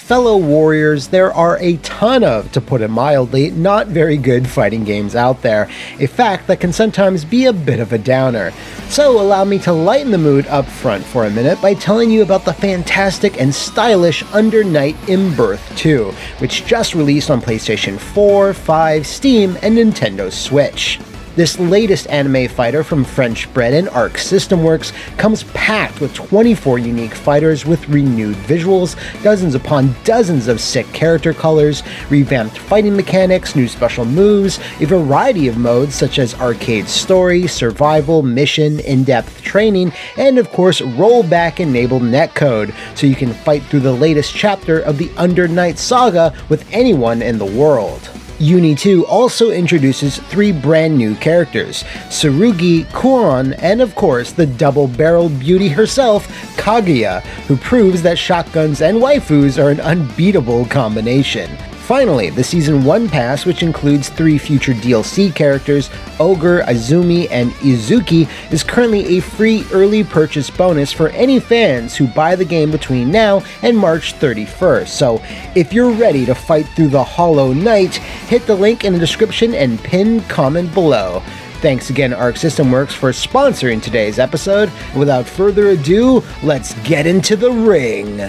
Fellow warriors, there are a ton of, to put it mildly, not very good fighting games out there, a fact that can sometimes be a bit of a downer. So allow me to lighten the mood up front for a minute by telling you about the fantastic and stylish Under Night In-Birth 2, which just released on PlayStation 4, 5, Steam, and Nintendo Switch. This latest anime fighter from French Bread and Arc System Works comes packed with 24 unique fighters with renewed visuals, dozens upon dozens of sick character colors, revamped fighting mechanics, new special moves, a variety of modes such as arcade story, survival, mission, in-depth training, and of course rollback-enabled netcode, so you can fight through the latest chapter of the Under Night saga with anyone in the world. Uni 2 also introduces 3 brand new characters, Tsurugi, Kuron, and of course the double-barreled beauty herself, Kaguya, who proves that shotguns and waifus are an unbeatable combination. Finally, the Season 1 pass, which includes 3 future DLC characters, Ogre, Azumi, and Izuki, is currently a free early purchase bonus for any fans who buy the game between now and March 31st. So, if you're ready to fight through the Hollow Knight, hit the link in the description and pinned comment below. Thanks again, Arc System Works, for sponsoring today's episode. And without further ado, let's get into the ring.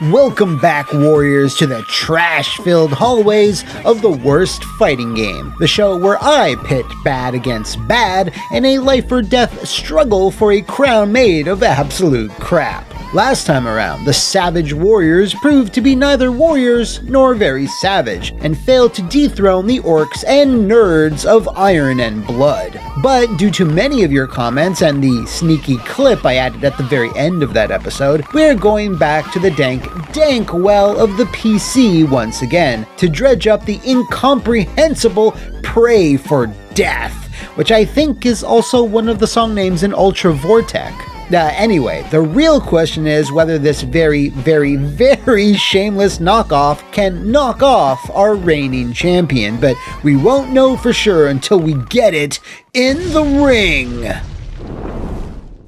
Welcome back, warriors, to the trash-filled hallways of the worst fighting game, the show where I pit bad against bad in a life-or-death struggle for a crown made of absolute crap. Last time around, the savage warriors proved to be neither warriors nor very savage, and failed to dethrone the orcs and nerds of Iron and Blood. But due to many of your comments and the sneaky clip I added at the very end of that episode, we're going back to the dank well of the PC once again, to dredge up the incomprehensible Pray for Death, which I think is also one of the song names in Ultra Vortec. Anyway, the real question is whether this very, very, very shameless knockoff can knock off our reigning champion, but we won't know for sure until we get it in the ring.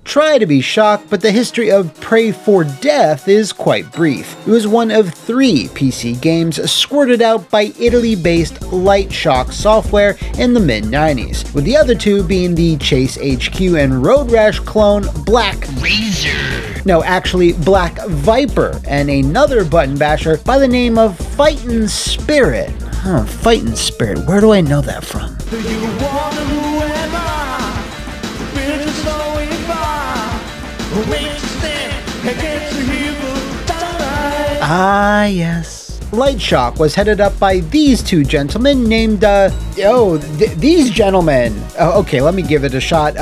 Try to be shocked, but the history of Pray for Death is quite brief. It was one of 3 PC games squirted out by Italy-based Lightshock Software in the mid-90s, with the other 2 being the Chase HQ and Road Rash clone Black Razor. No, actually Black Viper, and another button basher by the name of Fightin' Spirit. Fightin' Spirit, where do I know that from? Ah, yes. Lightshock was headed up by these 2 gentlemen named, these gentlemen. Okay, let me give it a shot.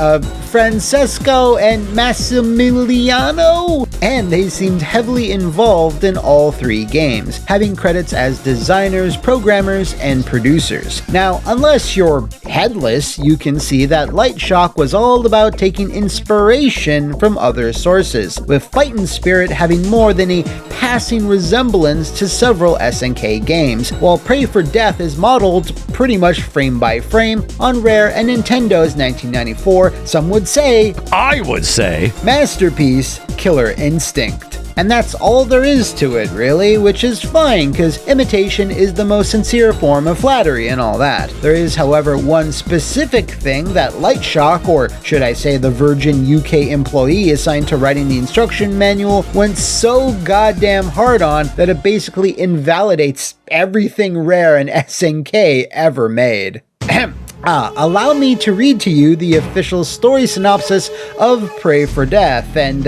Francesco and Massimiliano? And they seemed heavily involved in all 3 games, having credits as designers, programmers, and producers. Now, unless you're headless, you can see that Lightshock was all about taking inspiration from other sources, with Fightin' Spirit having more than a passing resemblance to several SNK games, while Pray for Death is modeled pretty much frame by frame on Rare and Nintendo's 1994, I would say, masterpiece, Killer Instinct. And that's all there is to it, really, which is fine, because imitation is the most sincere form of flattery and all that. There is, however, one specific thing that Lightshock, or should I say the Virgin UK employee assigned to writing the instruction manual, went so goddamn hard on that it basically invalidates everything Rare and SNK ever made. Allow me to read to you the official story synopsis of Pray for Death, and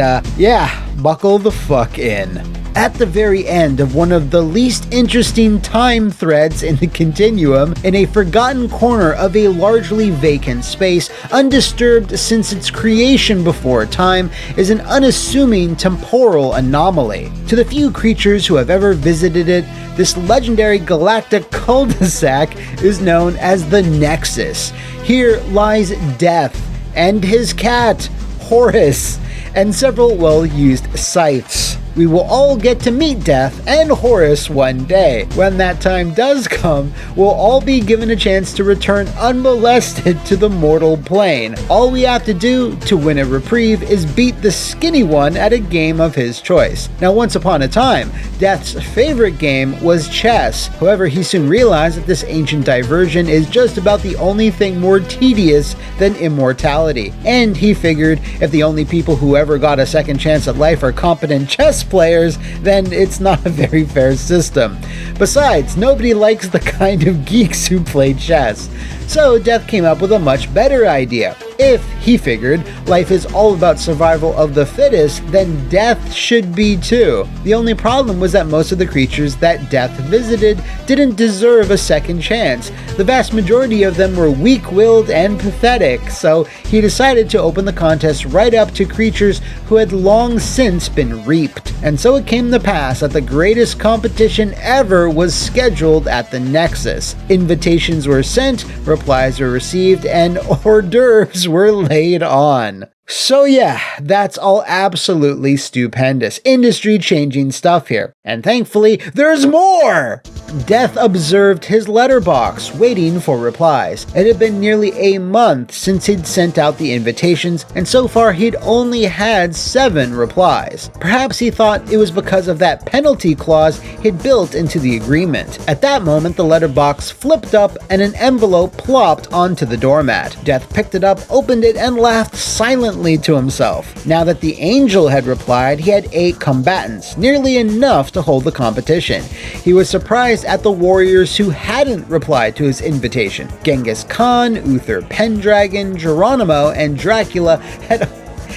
buckle the fuck in. At the very end of one of the least interesting time threads in the continuum, in a forgotten corner of a largely vacant space, undisturbed since its creation before time, is an unassuming temporal anomaly. To the few creatures who have ever visited it, this legendary galactic cul-de-sac is known as the Nexus. Here lies Death, and his cat, Horus, and several well-used scythes. We will all get to meet Death and Horus one day. When that time does come, we'll all be given a chance to return unmolested to the mortal plane. All we have to do to win a reprieve is beat the skinny one at a game of his choice. Now, once upon a time, Death's favorite game was chess. However, he soon realized that this ancient diversion is just about the only thing more tedious than immortality. And he figured if the only people who ever got a second chance at life are competent chess players, then it's not a very fair system. Besides, nobody likes the kind of geeks who play chess. So Death came up with a much better idea. If, he figured, life is all about survival of the fittest, then Death should be too. The only problem was that most of the creatures that Death visited didn't deserve a second chance. The vast majority of them were weak-willed and pathetic, so he decided to open the contest right up to creatures who had long since been reaped. And so it came to pass that the greatest competition ever was scheduled at the Nexus. Invitations were sent, replies were received, and hors d'oeuvres were laid on. So yeah, that's all absolutely stupendous, industry-changing stuff here. And thankfully, there's more! Death observed his letterbox, waiting for replies. It had been nearly a month since he'd sent out the invitations, and so far he'd only had 7 replies. Perhaps he thought it was because of that penalty clause he'd built into the agreement. At that moment, the letterbox flipped up and an envelope plopped onto the doormat. Death picked it up, opened it, and laughed silently to himself. Now that the angel had replied, he had 8 combatants, nearly enough to hold the competition. He was surprised at the warriors who hadn't replied to his invitation. Genghis Khan, Uther Pendragon, Geronimo, and Dracula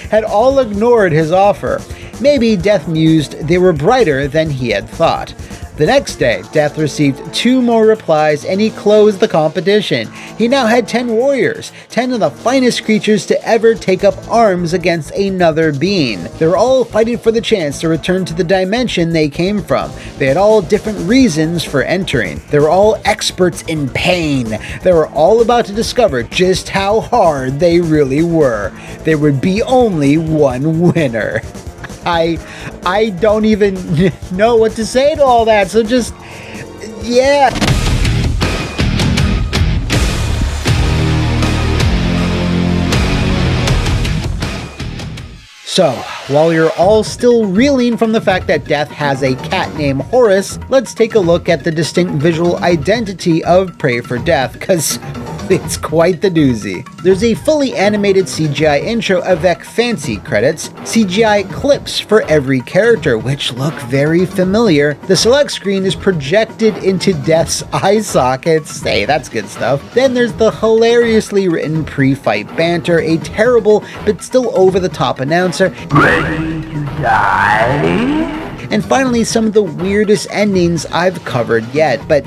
had all ignored his offer. Maybe Death mused they were brighter than he had thought. The next day, Death received 2 more replies and he closed the competition. He now had 10 warriors, 10 of the finest creatures to ever take up arms against another being. They were all fighting for the chance to return to the dimension they came from. They had all different reasons for entering. They were all experts in pain. They were all about to discover just how hard they really were. There would be only one winner. I don't even know what to say to all that, so just, yeah. So, while you're all still reeling from the fact that Death has a cat named Horus, let's take a look at the distinct visual identity of Pray for Death, because it's quite the doozy. There's a fully animated CGI intro avec fancy credits, CGI clips for every character, which look very familiar. The select screen is projected into Death's eye sockets. Hey, that's good stuff. Then there's the hilariously written pre-fight banter, a terrible but still over-the-top announcer, Ready to die? and finally some of the weirdest endings I've covered yet. But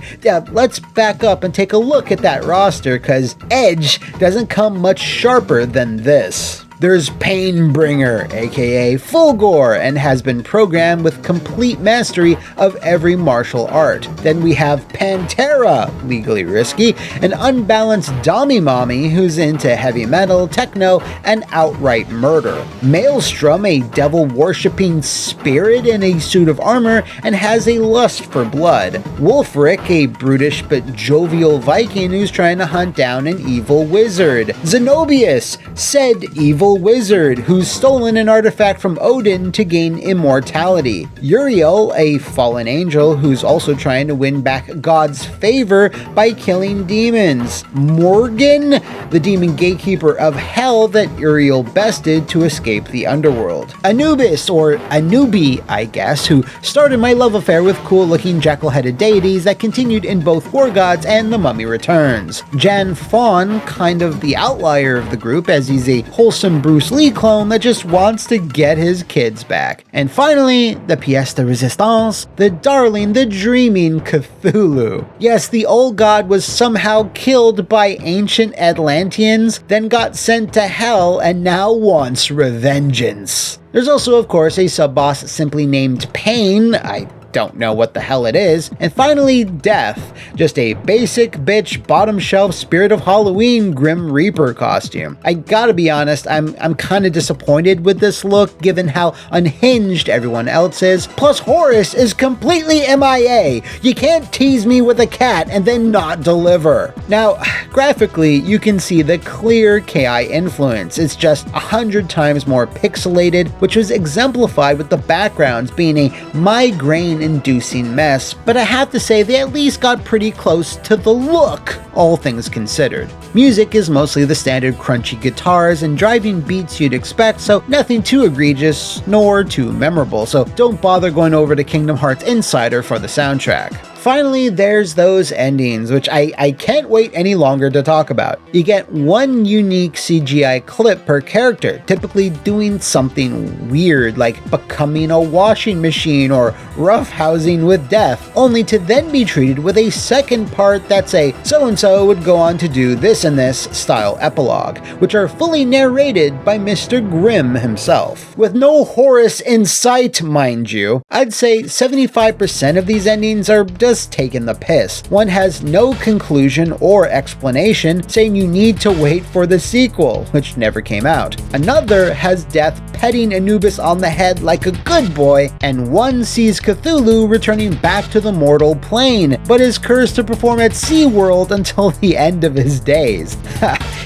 let's back up and take a look at that roster, cause Edge doesn't come much sharper than this. There's Painbringer, aka Fulgore, and has been programmed with complete mastery of every martial art. Then we have Pantera, legally risky, an unbalanced Dommy Mommy who's into heavy metal, techno, and outright murder. Maelstrom, a devil-worshipping spirit in a suit of armor and has a lust for blood. Wulfric, a brutish but jovial Viking who's trying to hunt down an evil wizard. Zenobius, said evil wizard who's stolen an artifact from Odin to gain immortality. Uriel, a fallen angel who's also trying to win back God's favor by killing demons. Morgan, the demon gatekeeper of hell that Uriel bested to escape the underworld. Anubis, or Anubi, I guess, who started my love affair with cool-looking jackal-headed deities that continued in both War Gods and The Mummy Returns. Jan Fawn, kind of the outlier of the group, as he's a wholesome Bruce Lee clone that just wants to get his kids back. And finally, the pièce de résistance, the darling, the dreaming Cthulhu. Yes, the old god was somehow killed by ancient Atlanteans, then got sent to hell and now wants revengeance. There's also, of course, a sub-boss simply named Pain. I don't know what the hell it is. And finally, Death, just a basic bitch bottom shelf Spirit of Halloween Grim Reaper costume. I gotta be honest, I'm kinda disappointed with this look given how unhinged everyone else is. Plus Horace is completely MIA. You can't tease me with a cat and then not deliver. Now, graphically, you can see the clear KI influence. It's just 100 times more pixelated, which was exemplified with the backgrounds being a migraine-inducing mess, but I have to say they at least got pretty close to the look, all things considered. Music is mostly the standard crunchy guitars and driving beats you'd expect, so nothing too egregious nor too memorable, so don't bother going over to Kingdom Hearts Insider for the soundtrack. Finally, there's those endings, which I can't wait any longer to talk about. You get one unique CGI clip per character, typically doing something weird like becoming a washing machine or roughhousing with death, only to then be treated with a second part that's a so-and-so would go on to do this and this style epilogue, which are fully narrated by Mr. Grimm himself. With no Horace in sight, mind you, I'd say 75% of these endings are just taking the piss. One has no conclusion or explanation, saying you need to wait for the sequel, which never came out. Another has Death petting Anubis on the head like a good boy, and one sees Cthulhu returning back to the mortal plane, but is cursed to perform at SeaWorld until the end of his days.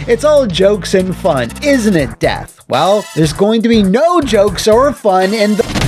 It's all jokes and fun, isn't it, Death? Well, there's going to be no jokes or fun in the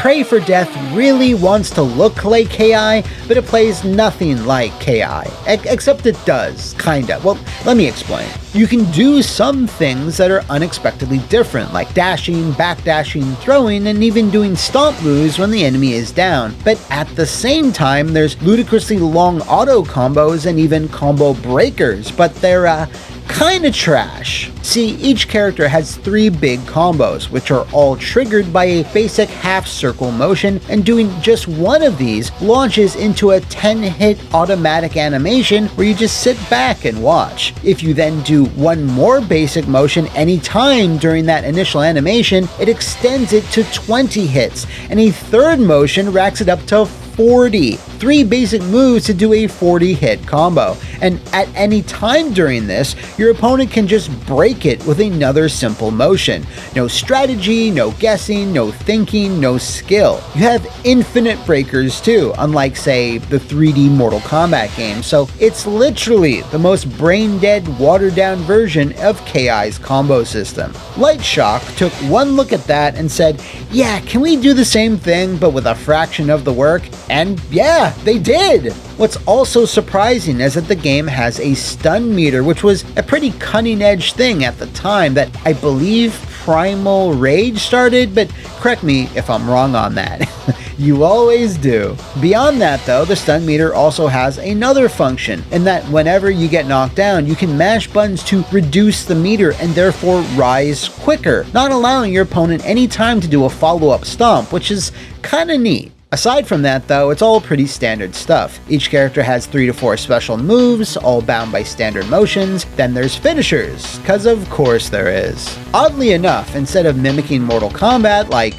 Pray for Death really wants to look like KI, but it plays nothing like KI. Except it does, kinda. Well, let me explain. You can do some things that are unexpectedly different, like dashing, backdashing, throwing, and even doing stomp moves when the enemy is down. But at the same time, there's ludicrously long auto combos and even combo breakers, but they're kinda trash. See, each character has 3 big combos, which are all triggered by a basic half-circle motion, and doing just one of these launches into a 10-hit automatic animation where you just sit back and watch. If you then do one more basic motion anytime during that initial animation, it extends it to 20 hits, and a third motion racks it up to 40. 3 basic moves to do a 40-hit combo, and at any time during this, your opponent can just break it with another simple motion. No strategy, no guessing, no thinking, no skill. You have infinite breakers too, unlike say the 3D Mortal Kombat game, so it's literally the most brain-dead, watered-down version of KI's combo system. Lightshock took one look at that and said, yeah, can we do the same thing but with a fraction of the work? And yeah, they did! What's also surprising is that the game has a stun meter, which was a pretty cutting-edge thing at the time that I believe Primal Rage started, but correct me if I'm wrong on that. You always do. Beyond that though, the stun meter also has another function, in that whenever you get knocked down, you can mash buttons to reduce the meter and therefore rise quicker, not allowing your opponent any time to do a follow-up stomp, which is kinda neat. Aside from that though, it's all pretty standard stuff. Each character has 3 to 4 special moves, all bound by standard motions. Then there's finishers, cause of course there is. Oddly enough, instead of mimicking Mortal Kombat like,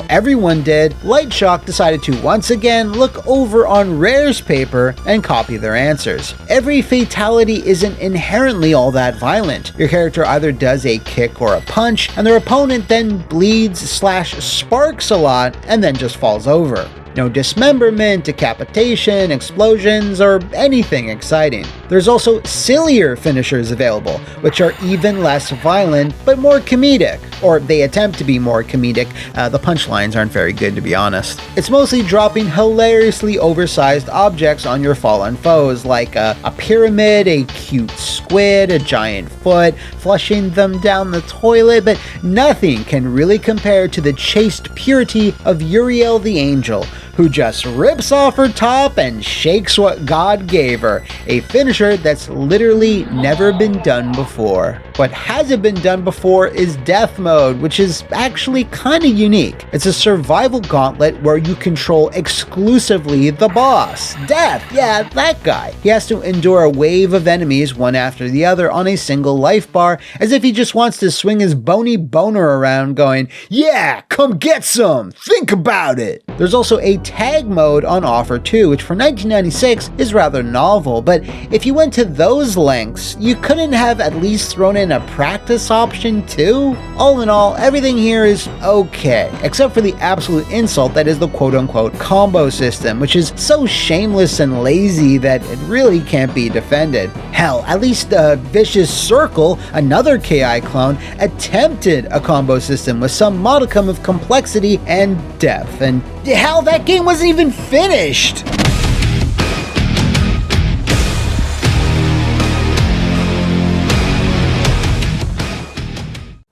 everyone did, Lightshock decided to once again look over on Rare's paper and copy their answers. Every fatality isn't inherently all that violent. Your character either does a kick or a punch, and their opponent then bleeds/sparks a lot and then just falls over. No dismemberment, decapitation, explosions, or anything exciting. There's also sillier finishers available, which are even less violent, but more comedic. Or they attempt to be more comedic. The punchlines aren't very good, to be honest. It's mostly dropping hilariously oversized objects on your fallen foes, like a pyramid, a cute squid, a giant foot, flushing them down the toilet, but nothing can really compare to the chaste purity of Uriel the Angel, who just rips off her top and shakes what God gave her, a finisher that's literally never been done before. What hasn't been done before is Death Mode, which is actually kinda unique. It's a survival gauntlet where you control exclusively the boss, Death, yeah, that guy. He has to endure a wave of enemies one after the other on a single life bar, as if he just wants to swing his bony boner around going, yeah, come get some, think about it. There's also a tag mode on offer too, which for 1996 is rather novel, but if you went to those lengths, you couldn't have at least thrown in a practice option too? All in all, everything here is okay, except for the absolute insult that is the quote-unquote combo system, which is so shameless and lazy that it really can't be defended. Hell, at least Vicious Circle, another KI clone, attempted a combo system with some modicum of complexity and depth, and hell, that game wasn't even finished!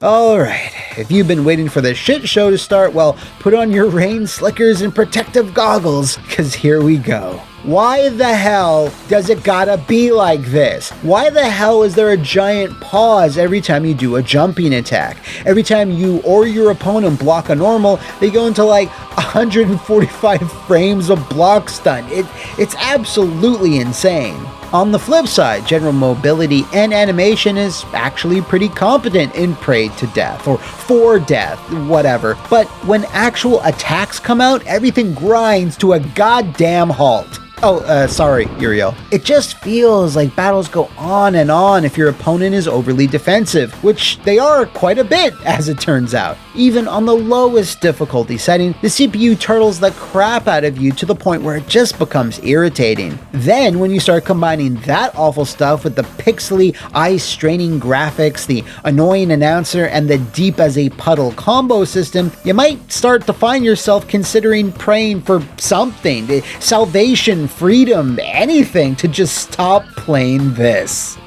Alright, if you've been waiting for the shit show to start, well, put on your rain slickers and protective goggles, cause here we go. Why the hell does it gotta be like this? Why the hell is there a giant pause every time you do a jumping attack? Every time you or your opponent block a normal, they go into like 145 frames of block stun. It's absolutely insane. On the flip side, general mobility and animation is actually pretty competent in Prey to Death, or For Death, whatever. But when actual attacks come out, everything grinds to a goddamn halt. Oh, sorry, Uriel. It just feels like battles go on if your opponent is overly defensive, which they are quite a bit, as it turns out. Even on the lowest difficulty setting, the CPU turtles the crap out of you to the point where it just becomes irritating. Then, when you start combining that awful stuff with the pixely, eye-straining graphics, the annoying announcer, and the deep-as-a-puddle combo system, you might start to find yourself considering praying for something, salvation, freedom, anything to just stop playing this.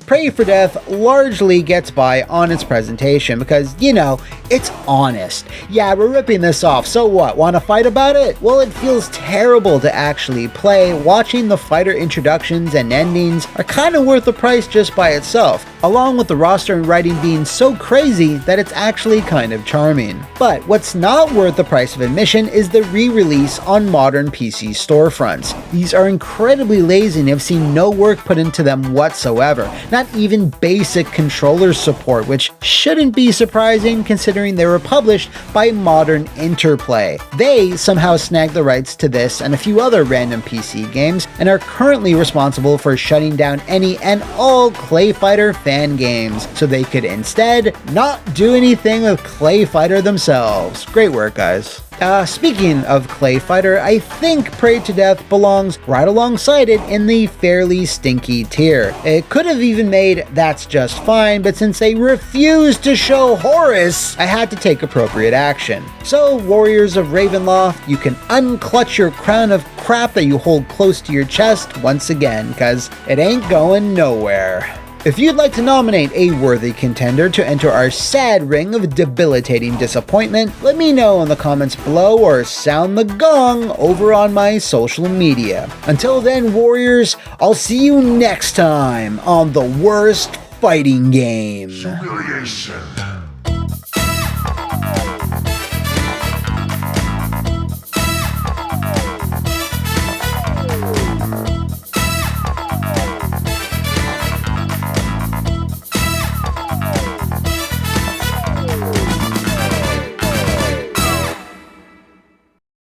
Prey for Death largely gets by on its presentation because, you know, it's honest. Yeah, we're ripping this off, so what? Want to fight about it? Well, it feels terrible to actually play. Watching the fighter introductions and endings are kind of worth the price just by itself, along with the roster and writing being so crazy that it's actually kind of charming. But what's not worth the price of admission is the re-release on modern PC storefronts. These are incredibly lazy and have seen no work put into them whatsoever. Not even basic controller support, which shouldn't be surprising considering they were published by Modern Interplay. They somehow snagged the rights to this and a few other random PC games, and are currently responsible for shutting down any and all Clay Fighter fan games, so they could instead not do anything with Clay Fighter themselves. Great work, guys. Speaking of Clay Fighter, I think Prey to Death belongs right alongside it in the fairly stinky tier. It could have even made That's Just Fine, but since they refused to show Horus, I had to take appropriate action. So, Warriors of Ravenloft, you can unclutch your crown of crap that you hold close to your chest once again, cause it ain't going nowhere. If you'd like to nominate a worthy contender to enter our sad ring of debilitating disappointment, let me know in the comments below or sound the gong over on my social media. Until then, Warriors, I'll see you next time on the worst fighting game. Humiliation.